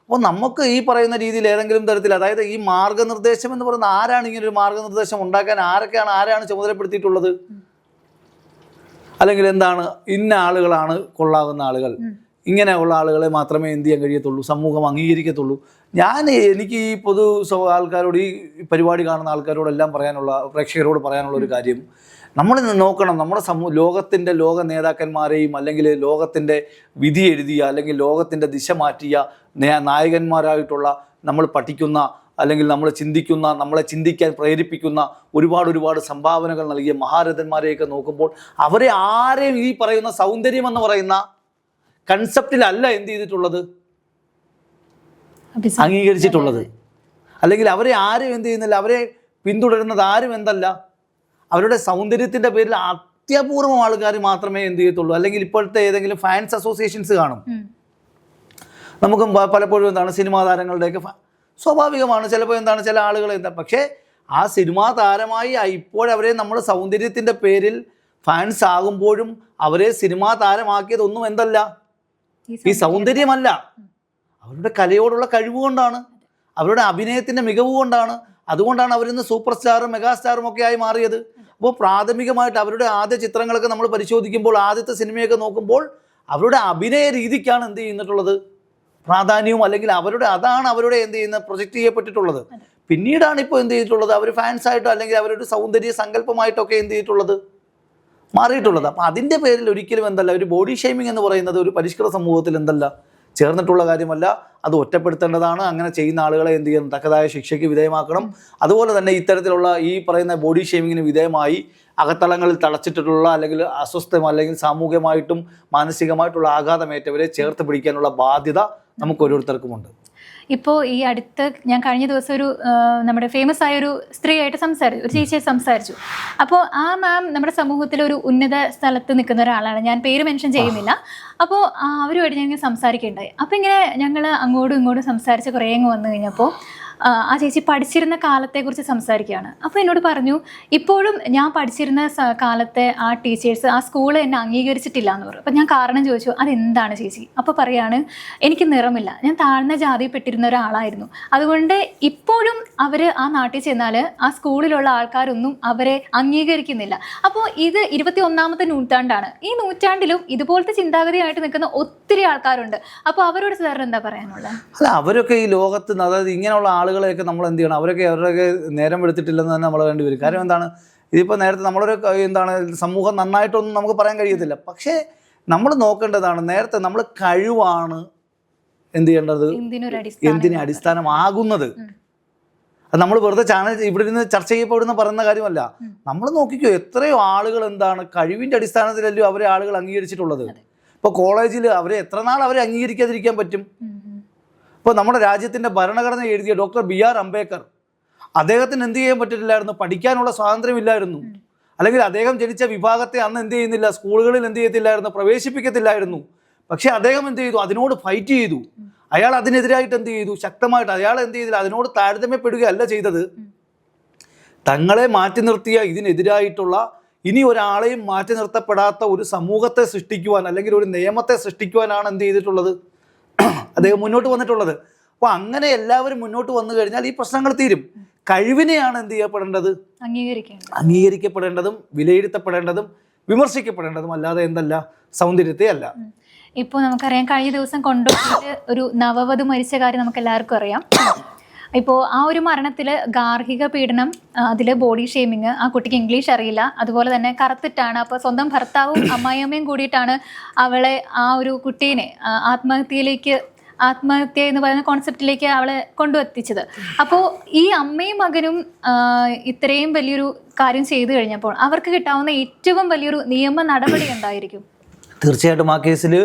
അപ്പോൾ നമുക്ക് ഈ പറയുന്ന രീതിയിൽ ഏതെങ്കിലും തരത്തിൽ, അതായത് ഈ മാർഗനിർദ്ദേശം എന്ന് പറയുന്നത് ആരാണ് ഇങ്ങനെ ഒരു മാർഗനിർദ്ദേശം ഉണ്ടാക്കാൻ ആരാണ് ചുമതലപ്പെടുത്തിയിട്ടുള്ളത്? അല്ലെങ്കിൽ ഇന്ന ആളുകളാണ് കൊള്ളാവുന്ന ആളുകൾ, ഇങ്ങനെയുള്ള ആളുകളെ മാത്രമേ ചെയ്യാൻ കഴിയത്തുള്ളൂ, സമൂഹം അംഗീകരിക്കത്തുള്ളൂ. എനിക്ക് ഈ ആൾക്കാരോട്, ഈ പരിപാടി കാണുന്ന ആൾക്കാരോടെല്ലാം പ്രേക്ഷകരോട് പറയാനുള്ള ഒരു കാര്യം, നമ്മൾ നോക്കണം, നമ്മുടെ ലോകത്തിൻ്റെ ലോക നേതാക്കന്മാരെയും അല്ലെങ്കിൽ ലോകത്തിൻ്റെ വിധി എഴുതിയ അല്ലെങ്കിൽ ലോകത്തിൻ്റെ ദിശ മാറ്റിയ നായകന്മാരായിട്ടുള്ള നമ്മൾ പഠിക്കുന്ന അല്ലെങ്കിൽ നമ്മൾ ചിന്തിക്കുന്ന, നമ്മളെ ചിന്തിക്കാൻ പ്രേരിപ്പിക്കുന്ന ഒരുപാട് സംഭാവനകൾ നൽകിയ മഹാരഥന്മാരെയൊക്കെ നോക്കുമ്പോൾ അവരെ ആരെയും ഈ പറയുന്ന സൗന്ദര്യം എന്ന് പറയുന്ന കൺസെപ്റ്റിലല്ല ചെയ്തിട്ടുള്ളത്, അംഗീകരിച്ചിട്ടുള്ളത്. അല്ലെങ്കിൽ അവരെ ആരും ചെയ്യുന്നില്ല, അവരെ പിന്തുടരുന്നത് ആരും അവരുടെ സൗന്ദര്യത്തിൻ്റെ പേരിൽ അത്യപൂർവം ആൾക്കാർ മാത്രമേ ചെയ്യത്തുള്ളൂ. അല്ലെങ്കിൽ ഇപ്പോഴത്തെ ഏതെങ്കിലും ഫാൻസ് അസോസിയേഷൻസ് കാണും. നമുക്കും പലപ്പോഴും സിനിമാ താരങ്ങളുടെയൊക്കെ സ്വാഭാവികമാണ്, ചിലപ്പോൾ ചില ആളുകൾ പക്ഷേ ആ സിനിമാ താരമായി ഇപ്പോഴവരെ നമ്മൾ സൗന്ദര്യത്തിൻ്റെ പേരിൽ ഫാൻസ് ആകുമ്പോഴും അവരെ സിനിമാ താരമാക്കിയതൊന്നും ഈ സൗന്ദര്യമല്ല, അവരുടെ കലയോടുള്ള കഴിവുകൊണ്ടാണ്, അവരുടെ അഭിനയത്തിൻ്റെ മികവ് കൊണ്ടാണ്. അതുകൊണ്ടാണ് അവരിന്ന് സൂപ്പർ സ്റ്റാറും മെഗാസ്റ്റാറും ഒക്കെ ആയി മാറിയത്. അപ്പോൾ പ്രാഥമികമായിട്ട് അവരുടെ ആദ്യ ചിത്രങ്ങളൊക്കെ നമ്മൾ പരിശോധിക്കുമ്പോൾ, ആദ്യത്തെ സിനിമയൊക്കെ നോക്കുമ്പോൾ അവരുടെ അഭിനയ രീതിക്കാണ് ചെയ്തിട്ടുള്ളത് പ്രാധാന്യവും, അല്ലെങ്കിൽ അതാണ് അവരുടെ പ്രൊജക്റ്റ് ചെയ്യപ്പെട്ടിട്ടുള്ളത്. പിന്നീടാണ് ഇപ്പോൾ ചെയ്തിട്ടുള്ളത് അവർ ഫാൻസായിട്ടോ അല്ലെങ്കിൽ അവരുടെ സൗന്ദര്യ സങ്കല്പമായിട്ടൊക്കെ ചെയ്തിട്ടുള്ളത്, മാറിയിട്ടുള്ളത്. അപ്പോൾ അതിൻ്റെ പേരിൽ ഒരിക്കലും ഒരു ബോഡി ഷെയ്മിങ് എന്ന് പറയുന്നത് ഒരു പരിഷ്കൃത സമൂഹത്തിൽ ചേർന്നിട്ടുള്ള കാര്യമല്ല. അത് ഒറ്റപ്പെടുത്തേണ്ടതാണ്. അങ്ങനെ ചെയ്യുന്ന ആളുകളെ ചെയ്യണം, തക്കതായ ശിക്ഷയ്ക്ക് വിധേയമാക്കണം. അതുപോലെ തന്നെ ഇത്തരത്തിലുള്ള ഈ പറയുന്ന ബോഡി ഷെയ്മിങ്ങിന് വിധേയമായി അകത്തളങ്ങളിൽ തളച്ചിട്ടുള്ള അല്ലെങ്കിൽ അസ്വസ്ഥം അല്ലെങ്കിൽ സാമൂഹികമായിട്ടും മാനസികമായിട്ടുള്ള ആഘാതമേറ്റവരെ ചേർത്ത് പിടിക്കാനുള്ള ബാധ്യത നമുക്ക് ഓരോരുത്തർക്കുമുണ്ട്. ഇപ്പോൾ ഈ അടുത്ത് ഞാൻ കഴിഞ്ഞ ദിവസം ഒരു നമ്മുടെ ഫേമസ് ആയ ഒരു സ്ത്രീയായിട്ട് ഒരു ചേച്ചിയായിട്ട് സംസാരിച്ചു. അപ്പോൾ ആ മാം നമ്മുടെ സമൂഹത്തിൽ ഒരു ഉന്നത സ്ഥലത്ത് നിൽക്കുന്ന ഒരാളാണ്, ഞാൻ പേര് മെൻഷൻ ചെയ്യുന്നില്ല. അപ്പോൾ അവരുമായിട്ട് ഞാൻ ഇങ്ങനെ സംസാരിക്കുകയുണ്ടായി. അപ്പോൾ ഇങ്ങനെ ഞങ്ങൾ അങ്ങോട്ടും ഇങ്ങോട്ടും സംസാരിച്ച് കുറേ വന്നു കഴിഞ്ഞപ്പോൾ ആ ചേച്ചി പഠിച്ചിരുന്ന കാലത്തെക്കുറിച്ച് സംസാരിക്കുകയാണ്. അപ്പോൾ എന്നോട് പറഞ്ഞു, ഇപ്പോഴും ഞാൻ പഠിച്ചിരുന്ന കാലത്തെ ആ ടീച്ചേഴ്സ്, ആ സ്കൂൾ എന്നെ അംഗീകരിച്ചിട്ടില്ല എന്ന് പറഞ്ഞു. അപ്പോൾ ഞാൻ കാരണം ചോദിച്ചു, അതെന്താണ് ചേച്ചി? അപ്പോൾ പറയാണ്, എനിക്ക് നിറമില്ല, ഞാൻ താഴ്ന്ന ജാതിയിൽപ്പെട്ടിരുന്ന ഒരാളായിരുന്നു, അതുകൊണ്ട് ഇപ്പോഴും അവർ ആ നാട്ടിൽ ചെന്നാൽ ആ സ്കൂളിലുള്ള ആൾക്കാരൊന്നും അവരെ അംഗീകരിക്കുന്നില്ല. അപ്പോൾ ഇത് 21ാമത്തെ നൂറ്റാണ്ടാണ്. ഈ നൂറ്റാണ്ടിലും ഇതുപോലത്തെ ചിന്താഗതിയായിട്ട് നിൽക്കുന്ന ഒത്തിരി ആൾക്കാരുണ്ട്. അപ്പോൾ അവരോട് സാറിന് എന്താ പറയാനുള്ളത്? അല്ല, അവരൊക്കെ ഈ ലോകത്ത്, അതായത് ഇങ്ങനെയുള്ള ആളുകളെയൊക്കെ നമ്മൾ ചെയ്യണം, അവരൊക്കെ നേരം എടുത്തിട്ടില്ലെന്ന് തന്നെ നമ്മൾ വേണ്ടി വരും. കാര്യം ഇതിപ്പോൾ നേരത്തെ നമ്മളൊരു സമൂഹം നന്നായിട്ടൊന്നും നമുക്ക് പറയാൻ കഴിയത്തില്ല. പക്ഷേ നമ്മൾ നോക്കേണ്ടതാണ്, നേരത്തെ നമ്മൾ കഴിവാണ് ചെയ്യേണ്ടത്, എന്തിന് അടിസ്ഥാനമാകുന്നത്. അത് നമ്മൾ വെറുതെ ചാനൽ ഇവിടെ നിന്ന് ചർച്ച ചെയ്യപ്പെടുന്ന പറയുന്ന കാര്യമല്ല. നമ്മൾ നോക്കിക്കോ, എത്രയോ ആളുകൾ എന്താണ് കഴിവിൻ്റെ അടിസ്ഥാനത്തിലല്ലോ അവരെ ആളുകൾ അംഗീകരിച്ചിട്ടുള്ളത്. ഇപ്പോൾ കോളേജിൽ അവരെ എത്ര നാൾ അവരെ അംഗീകരിക്കാതിരിക്കാൻ പറ്റും? ഇപ്പോൾ നമ്മുടെ രാജ്യത്തിൻ്റെ ഭരണഘടന എഴുതിയ ഡോക്ടർ BR അംബേദ്കർ, അദ്ദേഹത്തിന് എന്ത് ചെയ്യാൻ പറ്റില്ലായിരുന്നു? പഠിക്കാനുള്ള സ്വാതന്ത്ര്യമില്ലായിരുന്നു. അല്ലെങ്കിൽ അദ്ദേഹം ജനിച്ച വിഭാഗത്തെ അന്ന് എന്ത് ചെയ്യുന്നില്ല, സ്കൂളുകളിൽ എന്ത് ചെയ്യത്തില്ലായിരുന്നു, പ്രവേശിപ്പിക്കത്തില്ലായിരുന്നു. പക്ഷെ അദ്ദേഹം എന്ത് ചെയ്തു? അതിനോട് ഫൈറ്റ് ചെയ്തു. അയാൾ അതിനെതിരായിട്ട് എന്ത് ചെയ്തു? ശക്തമായിട്ട് അയാൾ എന്ത് ചെയ്തില്ല, അതിനോട് താരതമ്യപ്പെടുകയല്ല ചെയ്തത്. തങ്ങളെ മാറ്റി നിർത്തിയ ഇതിനെതിരായിട്ടുള്ള ഇനി ഒരാളെയും മാറ്റി നിർത്തപ്പെടാത്ത ഒരു സമൂഹത്തെ സൃഷ്ടിക്കുവാൻ അല്ലെങ്കിൽ ഒരു നിയമത്തെ സൃഷ്ടിക്കുവാനാണ് എന്ത് ചെയ്തിട്ടുള്ളത്? അദ്ദേഹം മുന്നോട്ട് വന്നിട്ടുള്ളത്. അപ്പോൾ അങ്ങനെ എല്ലാവരും മുന്നോട്ട് വന്നു കഴിഞ്ഞാൽ ഈ പ്രശ്നങ്ങൾ തീരും. കഴിവിനെയാണ് എന്ത് ചെയ്യപ്പെടേണ്ടത്? അംഗീകരിക്കപ്പെടേണ്ടതും വിലയിരുത്തപ്പെടേണ്ടതും വിമർശിക്കപ്പെടേണ്ടതും, അല്ലാതെ എന്തല്ല, സൗന്ദര്യത്തെ അല്ല. ഇപ്പോൾ നമുക്കറിയാം, കഴിഞ്ഞ ദിവസം കൊണ്ടുപോയിട്ട് ഒരു നവവധു മരിച്ച കാര്യം നമുക്ക് എല്ലാവർക്കും അറിയാം. ഇപ്പോൾ ആ ഒരു മരണത്തിൽ ഗാർഹിക പീഡനം, അതിൽ ബോഡി ഷേമിങ്, ആ കുട്ടിക്ക് ഇംഗ്ലീഷ് അറിയില്ല, അതുപോലെ തന്നെ കറുത്തിട്ടാണ്. അപ്പോൾ സ്വന്തം ഭർത്താവും അമ്മായിയമ്മയും കൂടിയിട്ടാണ് അവളെ, ആ ഒരു കുട്ടീനെ ആത്മഹത്യ എന്ന് പറയുന്ന കോൺസെപ്റ്റിലേക്ക് അവളെ കൊണ്ടുവത്തിച്ചത്. അപ്പോൾ ഈ അമ്മയും മകനും ഇത്രയും വലിയൊരു കാര്യം ചെയ്തു കഴിഞ്ഞപ്പോൾ അവർക്ക് കിട്ടാവുന്ന ഏറ്റവും വലിയൊരു നിയമ നടപടി എന്തായിരിക്കും? തീർച്ചയായിട്ടും ആ കേസിൽ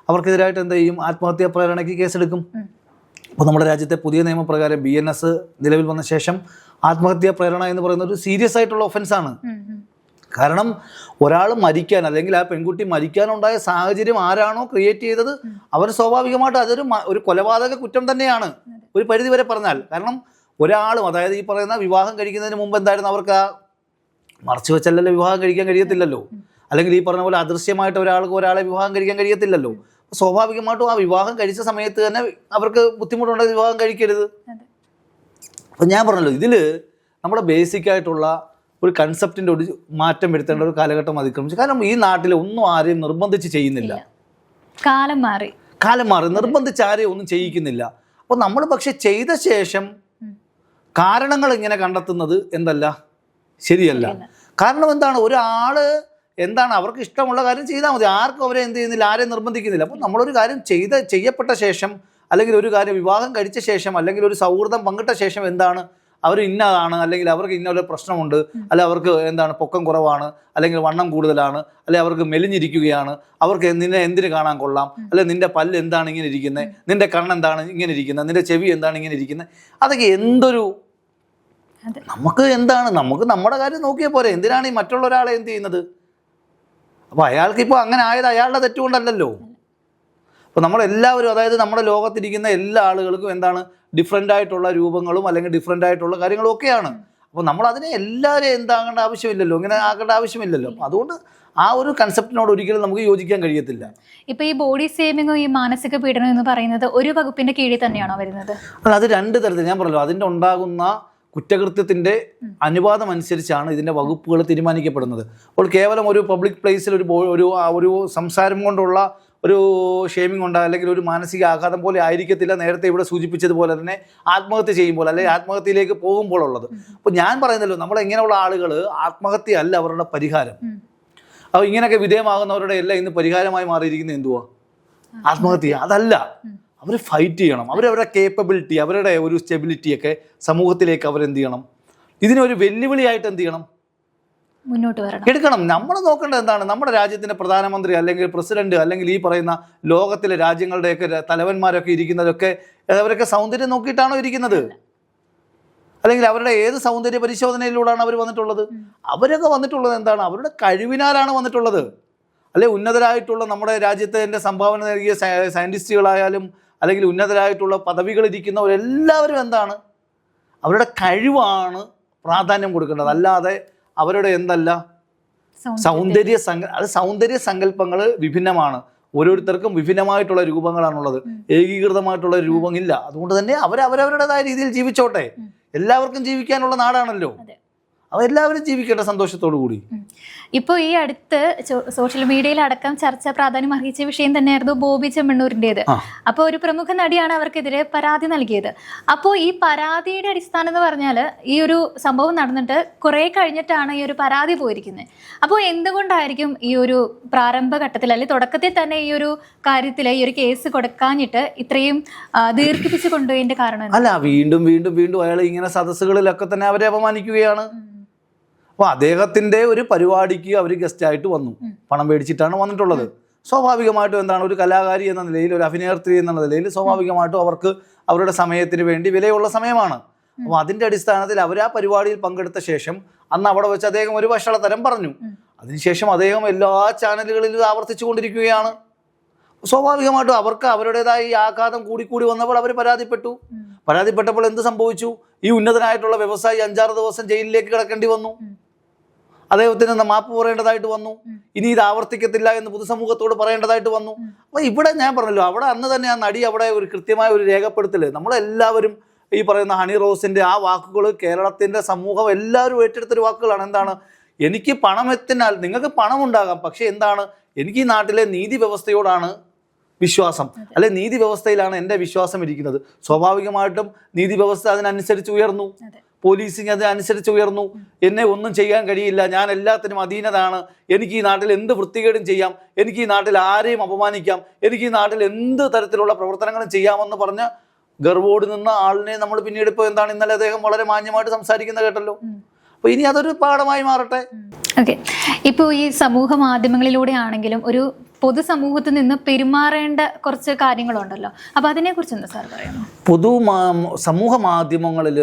അവർക്കെതിരായിട്ട് എന്ത് ചെയ്യും? ആത്മഹത്യാ പ്രേരണയ്ക്ക് കേസെടുക്കും. അപ്പോൾ നമ്മുടെ രാജ്യത്തെ പുതിയ നിയമപ്രകാരം BNS നിലവിൽ വന്ന ശേഷം ആത്മഹത്യാ പ്രേരണ എന്ന് പറയുന്ന ഒരു സീരിയസ് ആയിട്ടുള്ള ഒഫൻസാണ്. കാരണം ഒരാൾ മരിക്കാൻ അല്ലെങ്കിൽ ആ പെൺകുട്ടി മരിക്കാനുണ്ടായ സാഹചര്യം ആരാണോ ക്രിയേറ്റ് ചെയ്തത് അവർ സ്വാഭാവികമായിട്ട് ഒരു കൊലപാതക കുറ്റം തന്നെയാണ് ഒരു പരിധി വരെ പറഞ്ഞാൽ. കാരണം ഒരാളും, അതായത് ഈ പറയുന്ന വിവാഹം കഴിക്കുന്നതിന് മുമ്പ് എന്തായിരുന്നു, അവർക്ക് ആ മറച്ചു വെച്ചല്ലല്ലോ വിവാഹം കഴിക്കാൻ കഴിയത്തില്ലല്ലോ. അല്ലെങ്കിൽ ഈ പറഞ്ഞ പോലെ അദൃശ്യമായിട്ട് ഒരാളെ വിവാഹം കഴിക്കാൻ കഴിയത്തില്ലല്ലോ. സ്വാഭാവികമായിട്ടും ആ വിവാഹം കഴിച്ച സമയത്ത് തന്നെ അവർക്ക് ബുദ്ധിമുട്ടുണ്ടെങ്കിൽ വിവാഹം കഴിക്കരുത്. അപ്പം ഞാൻ പറഞ്ഞല്ലോ, ഇതിൽ നമ്മുടെ ബേസിക് ആയിട്ടുള്ള ഒരു കൺസെപ്റ്റിൻ്റെ ഒരു മാറ്റം വരുത്തേണ്ട ഒരു കാലഘട്ടം അതിക്രമിച്ചു. കാരണം ഈ നാട്ടിൽ ഒന്നും ആരെയും നിർബന്ധിച്ച് ചെയ്യുന്നില്ല. കാലം മാറി നിർബന്ധിച്ച് ആരെയും ഒന്നും ചെയ്യിക്കുന്നില്ല. അപ്പോൾ നമ്മൾ പക്ഷെ ചെയ്ത ശേഷം കാരണങ്ങൾ ഇങ്ങനെ കണ്ടെത്തുന്നത് എന്തല്ല, ശരിയല്ല. കാരണം എന്താണ്, ഒരാള് എന്താണ് അവർക്ക് ഇഷ്ടമുള്ള കാര്യം ചെയ്താൽ മതി. ആർക്കും അവരെ എന്ത് ചെയ്യുന്നില്ല, ആരെയും നിർബന്ധിക്കുന്നില്ല. അപ്പോൾ നമ്മളൊരു കാര്യം ചെയ്യപ്പെട്ട ശേഷം, അല്ലെങ്കിൽ ഒരു കാര്യം വിവാഹം കഴിച്ച ശേഷം, അല്ലെങ്കിൽ ഒരു സൗഹൃദം പങ്കിട്ട ശേഷം എന്താണ്, അവർ ഇന്നതാണ്, അല്ലെങ്കിൽ അവർക്ക് ഇന്ന പ്രശ്നമുണ്ട്, അല്ലെ അവർക്ക് എന്താണ് പൊക്കം കുറവാണ്, അല്ലെങ്കിൽ വണ്ണം കൂടുതലാണ്, അല്ലെ അവർക്ക് മെലിഞ്ഞിരിക്കുകയാണ്, അവർക്ക് നിന്നെ എന്തിന് കാണാൻ കൊള്ളാം, അല്ലെ നിന്റെ പല്ല് എന്താണ് ഇങ്ങനെ ഇരിക്കുന്നത്, നിന്റെ കണ്ണെന്താണ് ഇങ്ങനെ ഇരിക്കുന്നത്, നിന്റെ ചെവി എന്താണ് ഇങ്ങനെ ഇരിക്കുന്നത്, അതൊക്കെ എന്തൊരു, നമുക്ക് എന്താണ്, നമുക്ക് നമ്മുടെ കാര്യം നോക്കിയാൽ പോരെ, എന്തിനാണ് ഈ മറ്റുള്ള ഒരാളെ എന്ത് ചെയ്യുന്നത്? അപ്പോൾ അയാൾക്കിപ്പോൾ അങ്ങനെ ആയത് അയാളുടെ തെറ്റുകൊണ്ടല്ലല്ലോ. അപ്പോൾ നമ്മളെല്ലാവരും, അതായത് നമ്മുടെ ലോകത്തിരിക്കുന്ന എല്ലാ ആളുകൾക്കും എന്താണ് ഡിഫറെൻ്റ് ആയിട്ടുള്ള രൂപങ്ങളും അല്ലെങ്കിൽ ഡിഫറെൻ്റ് ആയിട്ടുള്ള കാര്യങ്ങളും ഒക്കെയാണ്. അപ്പോൾ നമ്മൾ അതിനെ എല്ലാവരെയും എന്താകേണ്ട ആവശ്യമില്ലല്ലോ, ഇങ്ങനെ ആക്കേണ്ട ആവശ്യമില്ലല്ലോ. അപ്പോൾ അതുകൊണ്ട് ആ ഒരു കൺസെപ്റ്റിനോട് ഒരിക്കലും നമുക്ക് യോജിക്കാൻ കഴിയത്തില്ല. ഇപ്പോൾ ഈ ബോഡി ഷേമിങ്ങോ ഈ മാനസിക പീഡനം എന്ന് പറയുന്നത് ഒരു വകുപ്പിൻ്റെ കീഴിൽ തന്നെയാണോ വരുന്നത്? അത് രണ്ട് തരത്തിൽ, ഞാൻ പറഞ്ഞല്ലോ, അതിൻ്റെ ഉണ്ടാകുന്ന കുറ്റകൃത്യത്തിൻ്റെ അനുപാതം അനുസരിച്ചാണ് ഇതിൻ്റെ വകുപ്പുകൾ തീരുമാനിക്കപ്പെടുന്നത്. അപ്പോൾ കേവലം ഒരു പബ്ലിക് പ്ലേസിൽ ഒരു സംസാരം കൊണ്ടുള്ള ഒരു ഷേമിംഗ് ഉണ്ട്, അല്ലെങ്കിൽ ഒരു മാനസിക ആഘാതം പോലെ ആയിരിക്കത്തില്ല നേരത്തെ ഇവിടെ സൂചിപ്പിച്ചതുപോലെ തന്നെ ആത്മഹത്യ ചെയ്യുമ്പോൾ, അല്ലെങ്കിൽ ആത്മഹത്യയിലേക്ക് പോകുമ്പോഴുള്ളത്. അപ്പോൾ ഞാൻ പറയുന്നല്ലോ, നമ്മളെങ്ങനെയുള്ള ആളുകൾ ആത്മഹത്യ അല്ല അവരുടെ പരിഹാരം. അപ്പോൾ ഇങ്ങനെയൊക്കെ വിധേയമാകുന്നവരുടെ എല്ലാം ഇന്ന് പരിഹാരമായി മാറിയിരിക്കുന്നത് എന്തുവാ? ആത്മഹത്യ. അതല്ല, അവർ ഫൈറ്റ് ചെയ്യണം. അവരവരുടെ കേപ്പബിലിറ്റി, അവരുടെ ഒരു സ്റ്റെബിലിറ്റിയൊക്കെ സമൂഹത്തിലേക്ക് അവരെന്ത് ചെയ്യണം, ഇതിനൊരു വെല്ലുവിളിയായിട്ട് എന്ത് ചെയ്യണം, മുന്നോട്ട് വരണം, എടുക്കണം. നമ്മൾ നോക്കേണ്ടത് എന്താണ്, നമ്മുടെ രാജ്യത്തിൻ്റെ പ്രധാനമന്ത്രി അല്ലെങ്കിൽ പ്രസിഡന്റ് അല്ലെങ്കിൽ ഈ പറയുന്ന ലോകത്തിലെ രാജ്യങ്ങളുടെയൊക്കെ തലവന്മാരൊക്കെ ഇരിക്കുന്നതൊക്കെ അവരൊക്കെ സൗന്ദര്യം നോക്കിയിട്ടാണോ ഇരിക്കുന്നത്? അല്ലെങ്കിൽ അവരുടെ ഏത് സൗന്ദര്യ പരിശോധനയിലൂടെയാണ് അവർ വന്നിട്ടുള്ളത്? അവരൊക്കെ വന്നിട്ടുള്ളത് എന്താണ്, അവരുടെ കഴിവിനാലാണ് വന്നിട്ടുള്ളത്. അല്ലെ ഉന്നതരായിട്ടുള്ള നമ്മുടെ രാജ്യത്തിൻ്റെ സംഭാവന നൽകിയ സയൻറ്റിസ്റ്റുകളായാലും അല്ലെങ്കിൽ ഉന്നതരായിട്ടുള്ള പദവികളിരിക്കുന്നവരെല്ലാവരും എന്താണ്, അവരുടെ കഴിവാണ് പ്രാധാന്യം കൊടുക്കേണ്ടത്. അല്ലാതെ അവരുടെ എന്തല്ല സൗന്ദര്യ സങ്കല്പങ്ങൾ വിഭിന്നമാണ്. ഓരോരുത്തർക്കും വിഭിന്നമായിട്ടുള്ള രൂപങ്ങളാണുള്ളത്, ഏകീകൃതമായിട്ടുള്ള രൂപമില്ല. അതുകൊണ്ട് തന്നെ അവരവരുടേതായ രീതിയിൽ ജീവിച്ചോട്ടെ. എല്ലാവർക്കും ജീവിക്കാനുള്ള നാടാണല്ലോ. അവരെല്ലാവരും ജീവിക്കേണ്ട സന്തോഷത്തോടു കൂടി. ഇപ്പോൾ ഈ അടുത്ത് സോഷ്യൽ മീഡിയയിൽ അടക്കം ചർച്ച പ്രാധാന്യം അർഹിച്ച വിഷയം തന്നെയായിരുന്നു ബോബി ചെമ്മണ്ണൂരിൻ്റെത്. അപ്പോൾ ഒരു പ്രമുഖ നടിയാണ് അവർക്കെതിരെ പരാതി നൽകിയത്. അപ്പോൾ ഈ പരാതിയുടെ അടിസ്ഥാനം എന്ന് പറഞ്ഞാൽ ഈ ഒരു സംഭവം നടന്നിട്ട് കുറേ കഴിഞ്ഞിട്ടാണ് ഈ ഒരു പരാതി പോയിരിക്കുന്നത്. അപ്പോൾ എന്തുകൊണ്ടായിരിക്കും ഈ ഒരു പ്രാരംഭഘട്ടത്തിൽ അല്ലെങ്കിൽ തുടക്കത്തിൽ തന്നെ ഈ ഒരു കാര്യത്തിൽ ഈ ഒരു കേസ് കൊടുക്കാഞ്ഞിട്ട് ഇത്രയും ദീർഘിപ്പിച്ച് കൊണ്ടുപോയതിൻ്റെ കാരണം? അല്ല, വീണ്ടും വീണ്ടും വീണ്ടും അയാൾ ഇങ്ങനെ സദസ്സുകളിലൊക്കെ തന്നെ അവരെ അപമാനിക്കുകയാണ്. അപ്പോൾ അദ്ദേഹത്തിൻ്റെ ഒരു പരിപാടിക്ക് അവർ ഗസ്റ്റായിട്ട് വന്നു, പണം മേടിച്ചിട്ടാണ് വന്നിട്ടുള്ളത്. സ്വാഭാവികമായിട്ടും എന്താണ്, ഒരു കലാകാരി എന്ന നിലയിൽ, ഒരു അഭിനേത്രി എന്ന നിലയിൽ സ്വാഭാവികമായിട്ടും അവർക്ക് അവരുടെ സമയത്തിന് വേണ്ടി വിലയുള്ള സമയമാണ്. അപ്പോൾ അതിൻ്റെ അടിസ്ഥാനത്തിൽ അവർ ആ പരിപാടിയിൽ പങ്കെടുത്ത ശേഷം അന്ന് അവിടെ വെച്ച് അദ്ദേഹം ഒരു വഷളത്തരം പറഞ്ഞു. അതിനുശേഷം അദ്ദേഹം എല്ലാ ചാനലുകളിലും ആവർത്തിച്ചു കൊണ്ടിരിക്കുകയാണ്. സ്വാഭാവികമായിട്ടും അവർക്ക് അവരുടേതായ ഈ ആഘാതം കൂടിക്കൂടി വന്നപ്പോൾ അവർ പരാതിപ്പെട്ടപ്പോൾ എന്ത് സംഭവിച്ചു? ഈ ഉന്നതനായിട്ടുള്ള വ്യവസായി 5-6 ദിവസം ജയിലിലേക്ക് കിടക്കേണ്ടി വന്നു. അദ്ദേഹത്തിന് മാപ്പ് പറയേണ്ടതായിട്ട് വന്നു. ഇനി ഇത് ആവർത്തിക്കത്തില്ല എന്ന് പൊതുസമൂഹത്തോട് പറയേണ്ടതായിട്ട് വന്നു. അപ്പോൾ ഇവിടെ ഞാൻ പറഞ്ഞല്ലോ, അവിടെ അന്ന് തന്നെ ആ നടി അവിടെ ഒരു കൃത്യമായ ഒരു രേഖപ്പെടുത്തൽ, നമ്മളെല്ലാവരും ഈ പറയുന്ന ഹണി റോസിൻ്റെ ആ വാക്കുകൾ കേരളത്തിൻ്റെ സമൂഹം എല്ലാവരും ഏറ്റെടുത്തൊരു വാക്കുകളാണ്. എന്താണ്, എനിക്ക് പണം എത്തിനാൽ നിങ്ങൾക്ക് പണം ഉണ്ടാകാം, പക്ഷേ എന്താണ്, എനിക്ക് ഈ നാട്ടിലെ നീതി വ്യവസ്ഥയോടാണ് വിശ്വാസം, അല്ലെ നീതി വ്യവസ്ഥയിലാണ് എൻ്റെ വിശ്വാസം ഇരിക്കുന്നത്. സ്വാഭാവികമായിട്ടും നീതി വ്യവസ്ഥ അതിനനുസരിച്ച് ഉയർന്നു, പോലീസിങ് അതിനനുസരിച്ച് ഉയർന്നു. എന്നെ ഒന്നും ചെയ്യാൻ കഴിയില്ല, ഞാൻ എല്ലാത്തിനും അധീനതാണ്, എനിക്ക് ഈ നാട്ടിൽ എന്ത് വൃത്തികേടും ചെയ്യാം, എനിക്ക് ഈ നാട്ടിൽ ആരെയും അപമാനിക്കാം, എനിക്ക് ഈ നാട്ടിൽ എന്ത് തരത്തിലുള്ള പ്രവർത്തനങ്ങളും ചെയ്യാമെന്ന് പറഞ്ഞ് ഗർവോട് നിന്ന ആളിനെ നമ്മൾ പിന്നീട് ഇപ്പോൾ എന്താണ്, ഇന്നലെ അദ്ദേഹം വളരെ മാന്യമായിട്ട് സംസാരിക്കുന്നത് കേട്ടല്ലോ. അപ്പോൾ ഇനി അതൊരു പാഠമായി മാറട്ടെ. ഓക്കെ, ഇപ്പോൾ ഈ സമൂഹ മാധ്യമങ്ങളിലൂടെ ആണെങ്കിലും ഒരു പൊതുസമൂഹത്തിൽ നിന്ന് പെരുമാറേണ്ട കുറച്ച് കാര്യങ്ങളുണ്ടല്ലോ, അപ്പോൾ അതിനെക്കുറിച്ച് എന്താ സാർ പറയുന്നത്? സമൂഹ മാധ്യമങ്ങളിൽ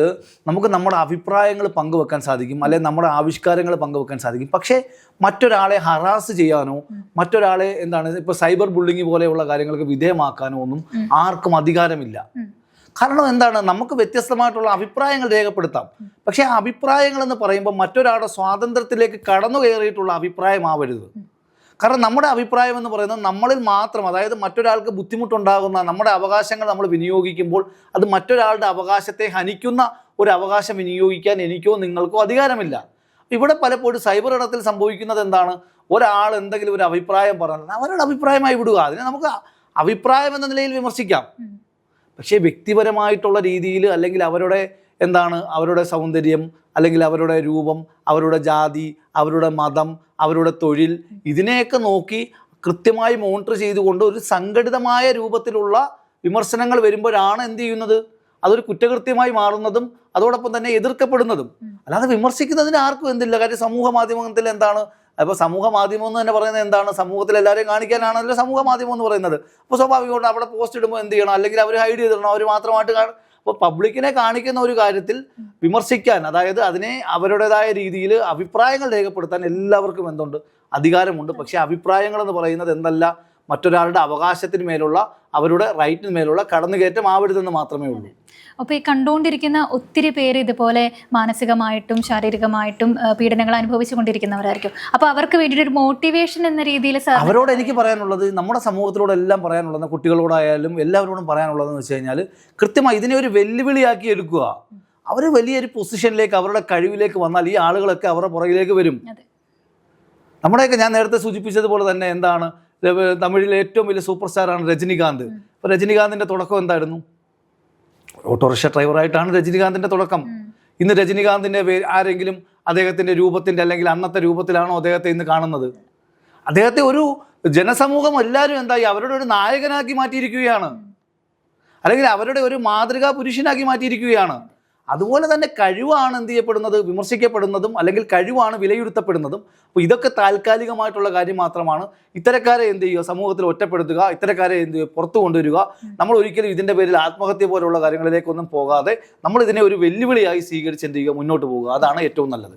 നമുക്ക് നമ്മുടെ അഭിപ്രായങ്ങൾ പങ്കുവെക്കാൻ സാധിക്കും, അല്ലെങ്കിൽ നമ്മുടെ ആവിഷ്കാരങ്ങൾ പങ്കുവെക്കാൻ സാധിക്കും. പക്ഷേ മറ്റൊരാളെ ഹറാസ് ചെയ്യാനോ മറ്റൊരാളെ എന്താണ് ഇപ്പോൾ സൈബർ ബുള്ളിങ് പോലെയുള്ള കാര്യങ്ങൾക്ക് വിധേയമാക്കാനോ ഒന്നും ആർക്കും അധികാരമില്ല. കാരണം എന്താണ്, നമുക്ക് വ്യത്യസ്തമായിട്ടുള്ള അഭിപ്രായങ്ങൾ രേഖപ്പെടുത്താം. പക്ഷേ ആ അഭിപ്രായങ്ങൾ എന്ന് പറയുമ്പോൾ മറ്റൊരാളുടെ സ്വാതന്ത്ര്യത്തിലേക്ക് കടന്നു കയറിയിട്ടുള്ള അഭിപ്രായമാവരുത്. കാരണം നമ്മുടെ അഭിപ്രായം എന്ന് പറയുന്നത് നമ്മളിൽ മാത്രം, അതായത് മറ്റൊരാൾക്ക് ബുദ്ധിമുട്ടുണ്ടാകുന്ന നമ്മുടെ അവകാശങ്ങൾ നമ്മൾ വിനിയോഗിക്കുമ്പോൾ അത് മറ്റൊരാളുടെ അവകാശത്തെ ഹനിക്കുന്ന ഒരു അവകാശം വിനിയോഗിക്കാൻ എനിക്കോ നിങ്ങൾക്കോ അധികാരമില്ല. ഇവിടെ പലപ്പോഴും സൈബർ ഇടത്തിൽ സംഭവിക്കുന്നത് എന്താണ്, ഒരാൾ എന്തെങ്കിലും ഒരു അഭിപ്രായം പറഞ്ഞാൽ അവരുടെ അഭിപ്രായമായി വിടുക, അതിനെ നമുക്ക് അഭിപ്രായം എന്ന നിലയിൽ വിമർശിക്കാം. പക്ഷേ വ്യക്തിപരമായിട്ടുള്ള രീതിയിൽ, അല്ലെങ്കിൽ അവരുടെ എന്താണ് അവരുടെ സൗന്ദര്യം, അല്ലെങ്കിൽ അവരുടെ രൂപം, അവരുടെ ജാതി, അവരുടെ മതം, അവരുടെ തൊഴിൽ, ഇതിനെയൊക്കെ നോക്കി കൃത്യമായി മോണിറ്റർ ചെയ്തുകൊണ്ട് ഒരു സംഘടിതമായ രൂപത്തിലുള്ള വിമർശനങ്ങൾ വരുമ്പോഴാണ് എന്ത് ചെയ്യുന്നത്, അതൊരു കുറ്റകൃത്യമായി മാറുന്നതും അതോടൊപ്പം തന്നെ എതിർക്കപ്പെടുന്നതും. അല്ലാതെ വിമർശിക്കുന്നതിന് ആർക്കും എന്തില്ല. കാര്യം സമൂഹ മാധ്യമത്തിൽ എന്താണ്, അപ്പോൾ സമൂഹ മാധ്യമം എന്ന് തന്നെ പറയുന്നത് എന്താണ്, സമൂഹത്തിൽ എല്ലാവരെയും കാണിക്കാനാണല്ലോ സമൂഹ മാധ്യമം എന്ന് പറയുന്നത്. അപ്പോൾ സ്വാഭാവികമായിട്ട് അവിടെ പോസ്റ്റ് ഇടുമ്പോൾ എന്ത് ചെയ്യണം, അല്ലെങ്കിൽ അവർ ഹൈഡ് ചെയ്തിടണം, അവർ മാത്രമായിട്ട് അപ്പോൾ പബ്ലിക്കിനെ കാണിക്കുന്ന ഒരു കാര്യത്തിൽ വിമർശിക്കാൻ, അതായത് അതിനെ അവരുടേതായ രീതിയിൽ അഭിപ്രായങ്ങൾ രേഖപ്പെടുത്താൻ എല്ലാവർക്കും എന്തുണ്ട്, അധികാരമുണ്ട്. പക്ഷേ അഭിപ്രായങ്ങൾ എന്ന് പറയുന്നത് എന്തല്ല, മറ്റൊരാളുടെ അവകാശത്തിന് മേലുള്ള, അവരുടെ റൈറ്റിന് മേലുള്ള കടന്നുകയറ്റം ആവരുതെന്ന് മാത്രമേ ഉള്ളൂ. അപ്പോൾ ഈ കണ്ടുകൊണ്ടിരിക്കുന്ന ഒത്തിരി പേര് ഇതുപോലെ മാനസികമായിട്ടും ശാരീരികമായിട്ടും പീഡനങ്ങൾ അനുഭവിച്ചു കൊണ്ടിരിക്കുന്നവരായിരിക്കും. അപ്പോൾ അവർക്ക് വേണ്ടിയിട്ട് ഒരു മോട്ടിവേഷൻ എന്ന രീതിയിൽ അവരോട് എനിക്ക് പറയാനുള്ളത്, നമ്മുടെ സമൂഹത്തിലൂടെ എല്ലാം പറയാനുള്ളത്, കുട്ടികളോടായാലും എല്ലാവരോടും പറയാനുള്ളതെന്ന് വെച്ച് കഴിഞ്ഞാൽ, കൃത്യമായി ഇതിനെ ഒരു വെല്ലുവിളിയാക്കി എടുക്കുക. അവർ വലിയൊരു പൊസിഷനിലേക്ക്, അവരുടെ കഴിവിലേക്ക് വന്നാൽ ഈ ആളുകളൊക്കെ അവരുടെ പുറകിലേക്ക് വരും. നമ്മുടെയൊക്കെ ഞാൻ നേരത്തെ സൂചിപ്പിച്ചതുപോലെ തന്നെ എന്താണ്, തമിഴിലെ ഏറ്റവും വലിയ സൂപ്പർ സ്റ്റാറാണ് രജനികാന്ത്. അപ്പോൾ രജനികാന്തിൻ്റെ തുടക്കം എന്തായിരുന്നു, ഓട്ടോറിക്ഷ ഡ്രൈവറായിട്ടാണ് രജനികാന്തിൻ്റെ തുടക്കം. ഇന്ന് രജനികാന്തിൻ്റെ ആരെങ്കിലും അദ്ദേഹത്തിൻ്റെ രൂപത്തിൻ്റെ അല്ലെങ്കിൽ അന്നത്തെ രൂപത്തിലാണോ അദ്ദേഹത്തെ ഇന്ന് കാണുന്നത്? അദ്ദേഹത്തെ ഒരു ജനസമൂഹം എല്ലാവരും എന്തായി, അവരുടെ ഒരു നായകനാക്കി മാറ്റിയിരിക്കുകയാണ്, അല്ലെങ്കിൽ അവരുടെ ഒരു മാതൃകാ പുരുഷനാക്കി മാറ്റിയിരിക്കുകയാണ്. അതുപോലെ തന്നെ കഴിവാണ് എന്ത് ചെയ്യപ്പെടുന്നത്, വിമർശിക്കപ്പെടുന്നതും, അല്ലെങ്കിൽ കഴിവാണ് വിലയിരുത്തപ്പെടുന്നതും. അപ്പോൾ ഇതൊക്കെ താൽക്കാലികമായിട്ടുള്ള കാര്യം മാത്രമാണ്. ഇത്തരക്കാരെ എന്ത് ചെയ്യുക, സമൂഹത്തിൽ ഒറ്റപ്പെടുത്തുക, ഇത്തരക്കാരെ എന്ത് ചെയ്യുക, പുറത്തു കൊണ്ടുവരിക. നമ്മൾ ഒരിക്കലും ഇതിൻ്റെ പേരിൽ ആത്മഹത്യ പോലുള്ള കാര്യങ്ങളിലേക്കൊന്നും പോകാതെ നമ്മൾ ഇതിനെ ഒരു വെല്ലുവിളിയായി സ്വീകരിച്ച് എന്ത് ചെയ്യുക, മുന്നോട്ട് പോകുക. അതാണ് ഏറ്റവും നല്ലത്.